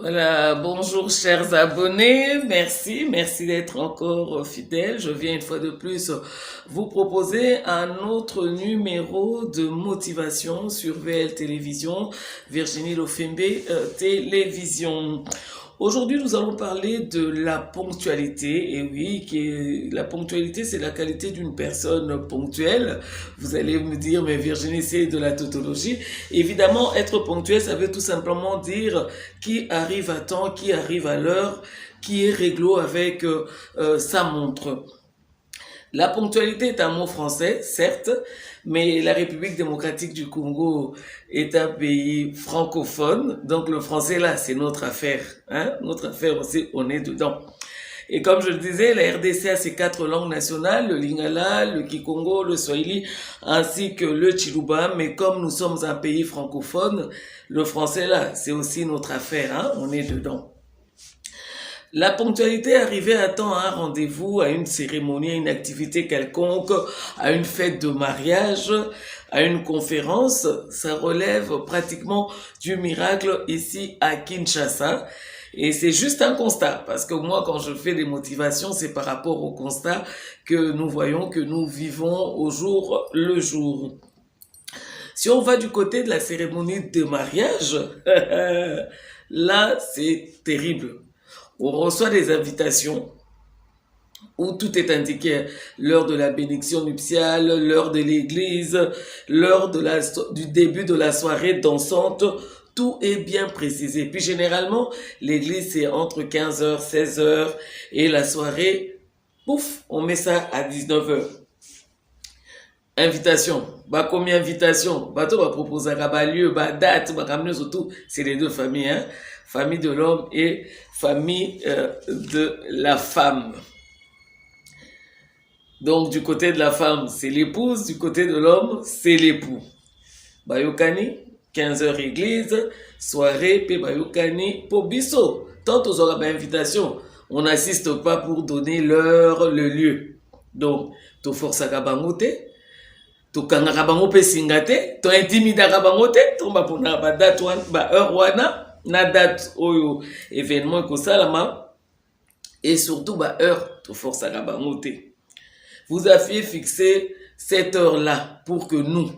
Voilà, bonjour chers abonnés, merci d'être encore fidèles. Je viens une fois de plus vous proposer un autre numéro de motivation sur VL Télévision, Virginie Lofembe Télévision. Aujourd'hui, nous allons parler de la ponctualité. Et oui, la ponctualité, c'est la qualité d'une personne ponctuelle. Vous allez me dire, mais Virginie, c'est de la tautologie. Évidemment, être ponctuel, ça veut tout simplement dire qui arrive à temps, qui arrive à l'heure, qui est réglo avec sa montre. La ponctualité est un mot français, certes, mais la République démocratique du Congo est un pays francophone, donc le français là, c'est notre affaire, hein? Notre affaire aussi, on est dedans. Et comme je le disais, la RDC a ses 4 langues nationales, le Lingala, le Kikongo, le Swahili, ainsi que le Chiluba, mais comme nous sommes un pays francophone, le français là, c'est aussi notre affaire, hein? On est dedans. La ponctualité, arriver à temps à un rendez-vous, à une cérémonie, à une activité quelconque, à une fête de mariage, à une conférence, ça relève pratiquement du miracle ici à Kinshasa. Et c'est juste un constat, parce que moi, quand je fais des motivations, c'est par rapport au constat que nous voyons, que nous vivons au jour le jour. Si on va du côté de la cérémonie de mariage, là, c'est terrible. On reçoit des invitations où tout est indiqué. L'heure de la bénédiction nuptiale, l'heure de l'église, l'heure du début de la soirée dansante. Tout est bien précisé. Puis généralement, l'église c'est entre 15h, 16h et la soirée, pouf, on met ça à 19h. Invitation. Bah, combien d'invitations? Bah, tu vas proposer un lieu, bah, date, bah, ramener surtout, c'est les deux familles, hein. Famille de l'homme et famille de la femme. Donc, du côté de la femme, c'est l'épouse, du côté de l'homme, c'est l'époux. Bayokani, 15h église, soirée, puis Bayokani, pour bisso. Tant aux aura invitation, on n'assiste pas pour donner l'heure, le lieu. Donc, tu forces à Kabangote, tu kangaka bango pe singate, tu intimidaka bango te, tu mba pona ba date wana, ba heure wana, na date oyo événement ekosalama, et surtout ba heure tu force à bango te. Vous aviez fixé cette heure-là pour que nous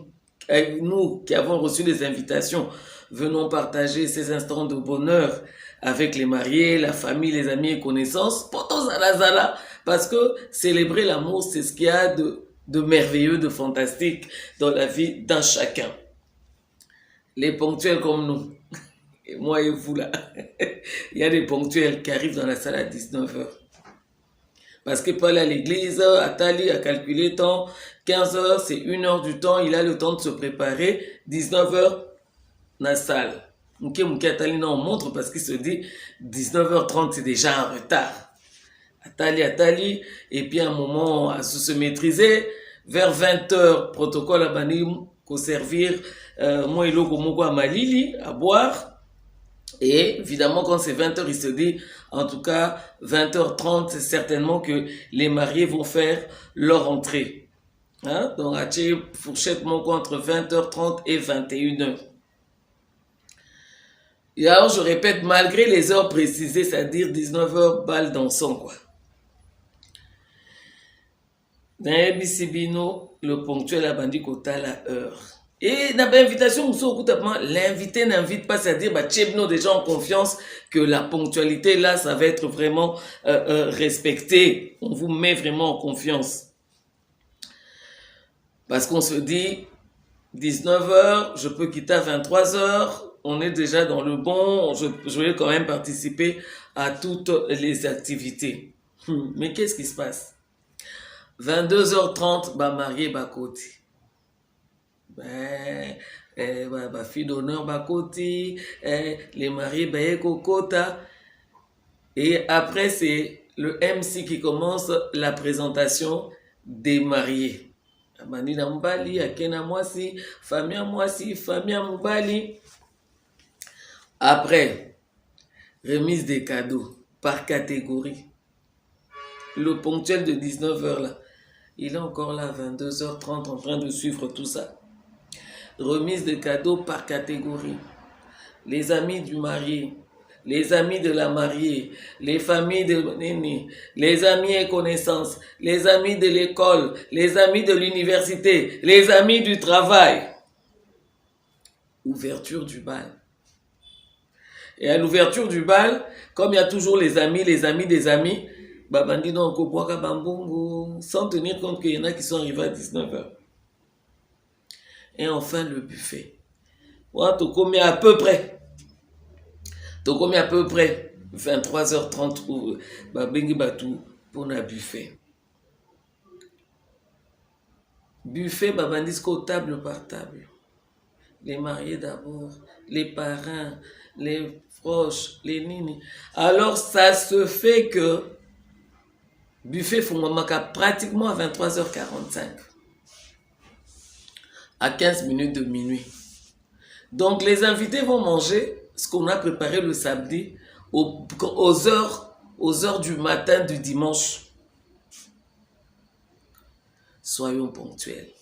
qui avons reçu les invitations, venons partager ces instants de bonheur avec les mariés, la famille, les amis et connaissances, poto zala, parce que célébrer l'amour, c'est ce qu'il y a de merveilleux, de fantastique dans la vie d'un chacun. Les ponctuels comme nous, et moi et vous là, il y a des ponctuels qui arrivent dans la salle à 19h. Parce que pour aller à l'église, Atali a calculé temps, 15h c'est 1h du temps, il a le temps de se préparer, 19h, dans la salle. Atali on montre parce qu'il se dit 19h30 c'est déjà en retard. Atali, et puis à un moment à se maîtriser, vers 20h, protocole à Bani, qu'on servir, moi et l'ogo à Malili, à boire. Et évidemment, quand c'est 20h, il se dit, en tout cas, 20h30, c'est certainement que les mariés vont faire leur entrée. Hein? Donc, à fourchette mon entre 20h30 et 21h. Et alors, je répète, malgré les heures précisées, c'est-à-dire 19h, balle dansant, quoi. Dans Ebisibino, le ponctuel a bandi kota la heure. Et dans l'invitation, l'invité n'invite pas, c'est-à-dire, déjà en confiance que la ponctualité, là, ça va être vraiment respecté. On vous met vraiment en confiance. Parce qu'on se dit, 19h, je peux quitter à 23h, on est déjà dans le bon, je vais quand même participer à toutes les activités. Mais qu'est-ce qui se passe? 22h30, bah marié, bah côté. Bah fille d'honneur, bah côté. Les mariés, bah kokota. Et après, c'est le MC qui commence la présentation des mariés. Manina Mbali, Akena Mwasi, famille Mwasi, famille Mbali. Après, remise des cadeaux par catégorie. Le ponctuel de 19h là. Il est encore là, 22h30, en train de suivre tout ça. Remise de cadeaux par catégorie. Les amis du marié, les amis de la mariée, les familles de Néné, les amis et connaissances, les amis de l'école, les amis de l'université, les amis du travail. Ouverture du bal. Et à l'ouverture du bal, comme il y a toujours les amis des amis, Babandi donc Bambongo, sans tenir compte qu'il y en a qui sont arrivés à 19h. Et enfin le buffet. Ouais, tu combien à peu près. 23h30 pour Babengi Batou pour un buffet. Buffet, Babandisco table par table. Les mariés d'abord, les parrains, les proches, les nini. Alors ça se fait que buffet Fungomaka pratiquement à 23h45. À 15 minutes de minuit. Donc les invités vont manger ce qu'on a préparé le samedi aux heures du matin du dimanche. Soyons ponctuels.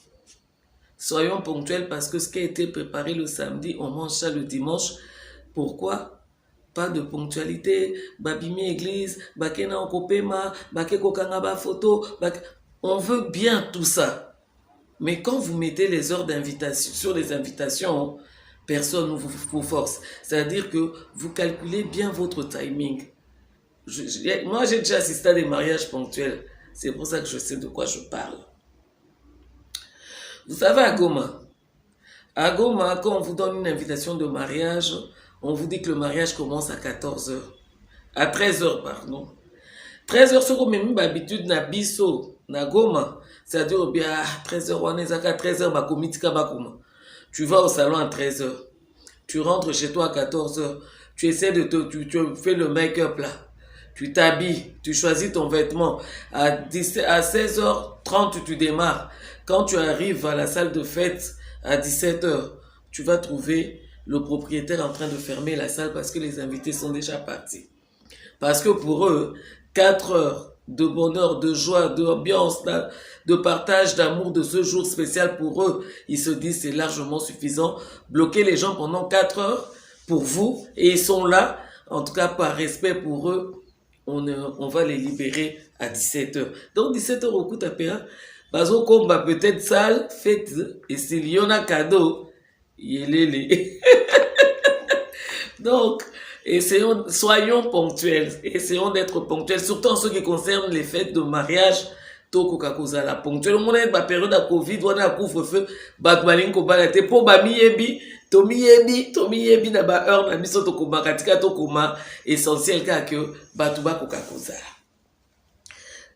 Soyons ponctuels parce que ce qui a été préparé le samedi, on mange ça le dimanche. Pourquoi? Pas de ponctualité. Babimi église, bakena okopema, bake kokangaba photo. On veut bien tout ça. Mais quand vous mettez les heures d'invitation sur les invitations, personne ne vous force. C'est-à-dire que vous calculez bien votre timing. Moi, j'ai déjà assisté à des mariages ponctuels. C'est pour ça que je sais de quoi je parle. Vous savez, à Goma, quand on vous donne une invitation de mariage, on vous dit que le mariage commence à 14h. À 13h, pardon. 13h, c'est comme même l'habitude na biso, na Goma. C'est-à-dire, bien, 13h, on est à 13h, tu vas au salon à 13h. Tu rentres chez toi à 14h. Tu essaies tu fais le make-up là. Tu t'habilles, tu choisis ton vêtement. À 16h30, tu démarres. Quand tu arrives à la salle de fête à 17h, tu vas trouver le propriétaire en train de fermer la salle parce que les invités sont déjà partis. Parce que pour eux, 4 heures de bonheur, de joie, d'ambiance, de partage, d'amour de ce jour spécial pour eux, ils se disent c'est largement suffisant. Bloquer les gens pendant 4 heures pour vous et ils sont là, en tout cas par respect pour eux, on va les libérer à 17h. Donc 17h au coup tapéa, bazo combat peut-être salle, fête, et s'il y en a cadeau, yélélé. Donc, soyons ponctuels, essayons d'être ponctuels, surtout en ce qui concerne les fêtes de mariage. Toko kakozala ponctuel. On est dans la période de Covid, on a couvre-feu, batmaling ko balate po ba miyebi, to miyebi na ba heure na biso to ko makatika to koma essentiel ka que batuba ko kakozala.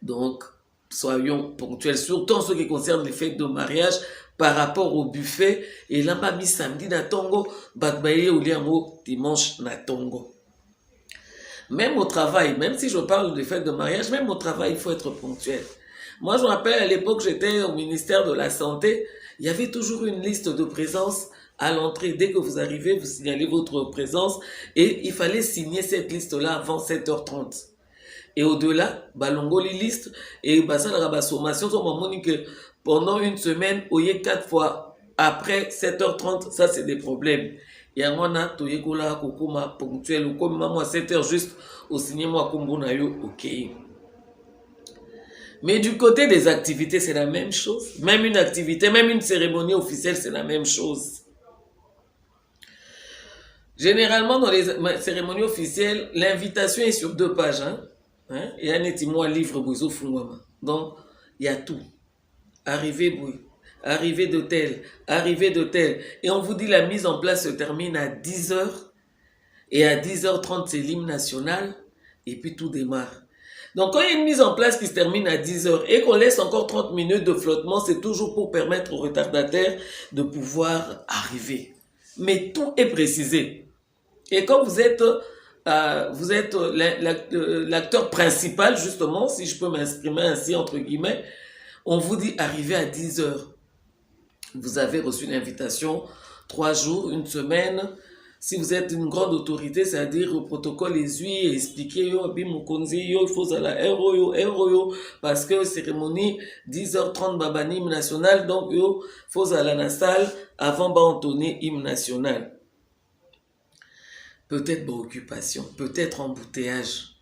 Donc, soyons ponctuels, surtout en ce qui concerne les fêtes de mariage par rapport au buffet. Et là, ma samedi na tongo, batbaye ou liango dimanche na tongo. Même au travail, même si je parle des fêtes de mariage, même au travail, il faut être ponctuel. Moi, je me rappelle, à l'époque, j'étais au ministère de la Santé, il y avait toujours une liste de présence à l'entrée. Dès que vous arrivez, vous signalez votre présence et il fallait signer cette liste-là avant 7h30. Et au-delà, balongoli liste et bassin la sommation, que pendant une semaine, au lieu 4 fois après 7h30, ça c'est des problèmes. Et à moi, toyekola kokoma ponctuel ou comme maman à 7h juste au signer moi comme ok. Mais du côté des activités, c'est la même chose. Même une activité, même une cérémonie officielle, c'est la même chose. Généralement, dans les cérémonies officielles, l'invitation est sur 2 pages. Il y a un étimoire livre Bouzo Fungwama. Donc, il y a tout. Arrivée d'hôtel, arrivée d'hôtel. Et on vous dit la mise en place se termine à 10h. Et à 10h30, c'est l'hymne national. Et puis tout démarre. Donc, quand il y a une mise en place qui se termine à 10h et qu'on laisse encore 30 minutes de flottement, c'est toujours pour permettre aux retardataires de pouvoir arriver. Mais tout est précisé. Et quand vous êtes l'acteur principal, justement, si je peux m'exprimer ainsi, entre guillemets, on vous dit arrivez à 10h. Vous avez reçu l'invitation 3 jours, 1 semaine. Si vous êtes une grande autorité, c'est-à-dire au protocole essuie, expliquer il faut à la parce que cérémonie 10h30 babani hymne national, donc il faut à la salle avant d'entonner hymne national. peut-être occupation, peut-être embouteillage.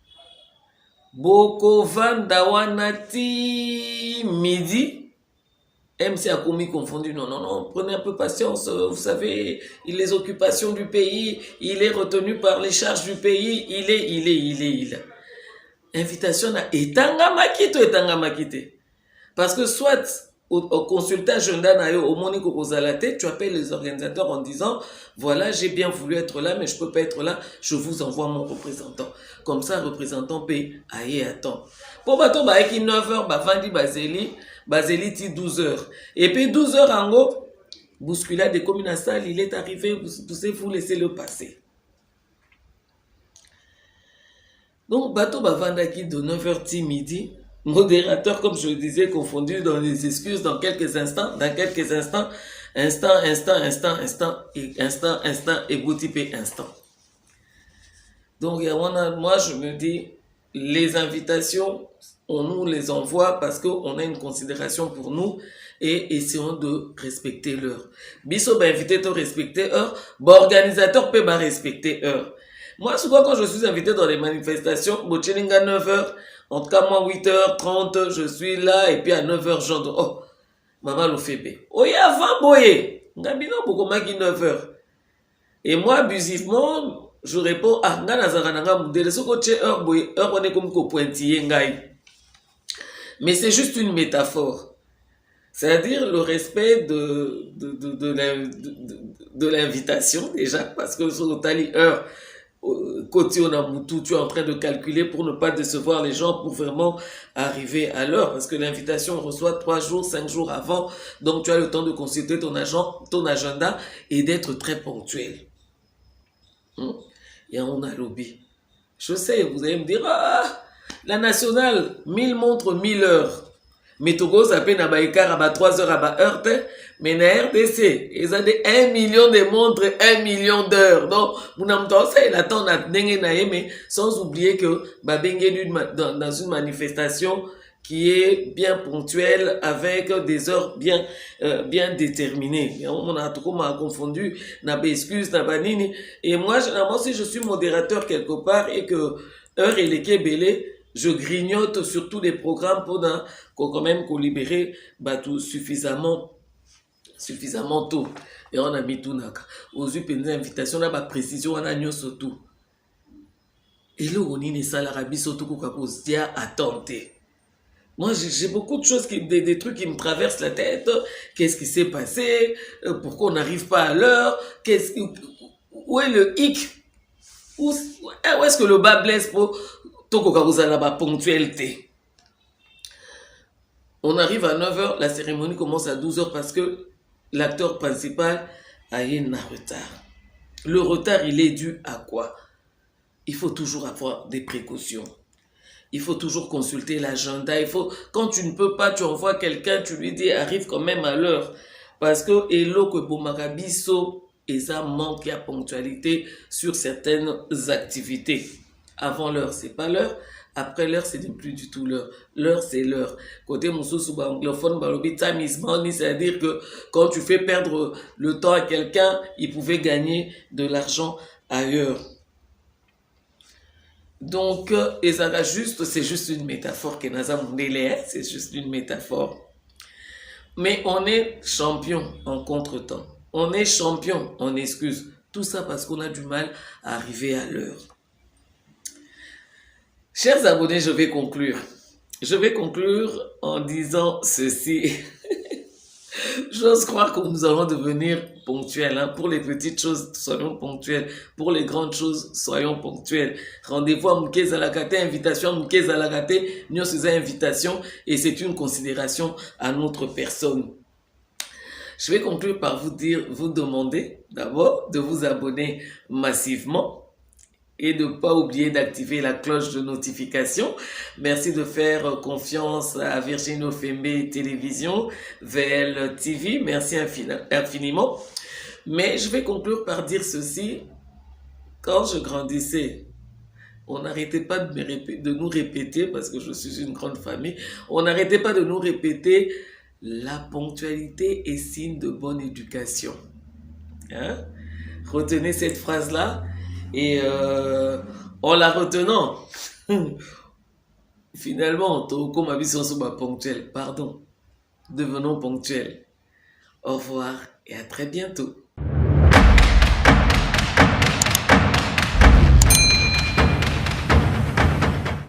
Boko Vandawanati midi. MC a commis confondu. Non, non, non, prenez un peu patience. Vous savez, les occupations du pays, il est retenu par les charges du pays. Il est. Invitation à Etanga Makite. Parce que soit au consultat agenda au Monico Kozalate, tu appelles les organisateurs en disant voilà, j'ai bien voulu être là, mais je peux pas être là, je vous envoie mon représentant. Comme ça, représentant paye, aïe, attends. Pour bateau, bah, avec 9h, bah, Vandi Baseli, ti 12h. Et puis 12h en haut, bousculade des communes à salle, il est arrivé, vous laissez-le passer. Donc, bateau, bah, Vandaki de 9h ti midi, modérateur, comme je le disais, confondu dans les excuses dans quelques instants, instant, et Boutipé instant. Donc, moi, je me dis, les invitations, on nous les envoie parce qu'on a une considération pour nous et essayons de respecter l'heure. Bisso, bah, invité, to respecter l'heure, bah, organisateur peut, bah, respecter l'heure. Moi, souvent, quand je suis invité dans les manifestations, Bochelinga 9h, en tout cas, moi, 8h30, je suis là, et puis à 9h, j'entends, oh, maman le fait bé. Oh, il y a 20 boyés. Ngabino, beaucoup maki 9h. Et moi, abusivement, je réponds, ah, nga nazarananga moudele, ce que tu es heure boyé, heure on est comme ko pointillé ngai. Mais c'est juste une métaphore. C'est-à-dire le respect de l'invitation, déjà, parce que sur le tali heure, côté on a Moutou, tu es en train de calculer pour ne pas décevoir les gens, pour vraiment arriver à l'heure, parce que l'invitation on reçoit 3 jours, 5 jours avant, donc tu as le temps de consulter ton agenda et d'être très ponctuel. Et on a lobby. Je sais, vous allez me dire, ah, la nationale, 1000 montres, 1000 heures. Mais Togo, ça peut n'abaïkar à 3 heures à heure, mais na RDC, ils ont des 1 million de montres, 1 million d'heures. Donc, mon âme ça, il attend mais sans oublier que, dans une manifestation qui est bien ponctuelle avec des heures bien déterminées. On a tout comme confondu, n'a pas excuse, n'a pas nini. Et moi, généralement, si je suis modérateur quelque part et que heure et les kébélés, je grignote sur tous les programmes pour quand même libérer tout suffisamment tôt. Et on a mis tout naka. Aux yeux de l'invitation, on a précision, on a mis surtout. Et là, on est ça, l'Arabie, surtout, qu'on a attenté. Moi, j'ai beaucoup de choses, des trucs qui me traversent la tête. Qu'est-ce qui s'est passé? Pourquoi on n'arrive pas à l'heure? Où est le hic? Où est-ce que le bas blesse pour la ponctualité? On arrive à 9h, la cérémonie commence à 12h parce que l'acteur principal a eu un retard. Le retard, il est dû à quoi? Il faut toujours avoir des précautions. Il faut toujours consulter l'agenda. Quand tu ne peux pas, tu envoies quelqu'un, tu lui dis arrive quand même à l'heure. Parce que Elo que Bomagabiso, et ça manque à ponctualité sur certaines activités. Avant l'heure, c'est pas l'heure. Après l'heure, c'est plus du tout l'heure. L'heure, c'est l'heure. Côté Moussou anglophone, time is money, c'est-à-dire que quand tu fais perdre le temps à quelqu'un, il pouvait gagner de l'argent ailleurs. Donc, c'est juste une métaphore, c'est juste une métaphore. Mais on est champion en contre-temps. On est champion en excuse. Tout ça parce qu'on a du mal à arriver à l'heure. Chers abonnés, je vais conclure. Je vais conclure en disant ceci. J'ose croire que nous allons devenir ponctuels. Pour les petites choses, soyons ponctuels. Pour les grandes choses, soyons ponctuels. Rendez-vous à Moukez Alakate, invitation à Moukez Alakate, nous faisons invitation et c'est une considération à notre personne. Je vais conclure par vous demander d'abord de vous abonner massivement et de ne pas oublier d'activer la cloche de notification. Merci de faire confiance à Virginie Ofembe Télévision, VL TV. Merci infiniment. Mais je vais conclure par dire ceci. Quand je grandissais, on n'arrêtait pas de nous répéter, parce que je suis une grande famille, on n'arrêtait pas de nous répéter la ponctualité est signe de bonne éducation. Retenez cette phrase-là. Et en la retenant, finalement, comme Abisson Soba ponctuel, pardon, devenons ponctuels. Au revoir et à très bientôt.